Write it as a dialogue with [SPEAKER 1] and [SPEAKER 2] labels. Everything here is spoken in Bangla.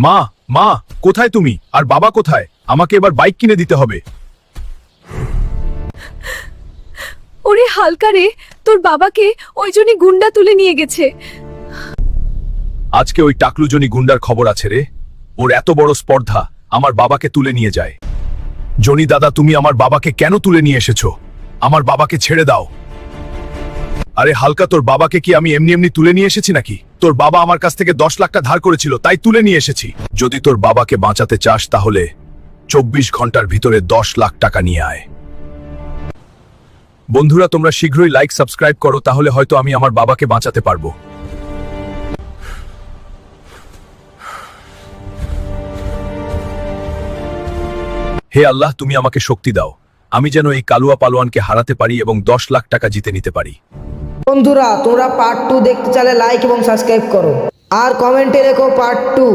[SPEAKER 1] মা মা কোথায় তুমি? আর বাবা কোথায়? আমাকে এবার বাইক কিনে দিতে হবে।
[SPEAKER 2] ওরে হালকা রে, তোর বাবাকে ওই জনই গুন্ডা তুলে নিয়ে গেছে।
[SPEAKER 1] আজকে ওই টাকলুজনি গুন্ডার খবর আছে রে। ওর এত বড় স্পর্ধা আমার বাবাকে তুলে নিয়ে যায়। জনি দাদা, তুমি আমার বাবাকে কেন তুলে নিয়ে এসেছো? আমার বাবাকে ছেড়ে দাও। আরে হালকা, তোর বাবাকে কি আমি এমনি এমনি তুলে নিয়ে এসেছি নাকি? তোর বাবা আমার কাছ থেকে 10 লাখ টাকা ধার করেছিল, তাই তুলে নিয়ে এসেছি। যদি তোর বাবাকে বাঁচাতে চাস তাহলে 24 ঘন্টার ভিতরে 10 লাখ টাকা নিয়ে আয়। বন্ধুরা, তোমরা শীঘ্রই লাইক সাবস্ক্রাইব করো, তাহলে হয়তো আমি আমার বাবাকে বাঁচাতে পারবো। হে আল্লাহ, তুমি আমাকে শক্তি দাও, আমি যেন এই কালুয়া পালোয়ানকে হারাতে পারি এবং 10 লাখ টাকা জিতে নিতে পারি।
[SPEAKER 3] বন্ধুরা, তোমরা পার্ট 2 দেখতে চাইলে লাইক এবং সাবস্ক্রাইব করো আর কমেন্টে লেখো পার্ট 2।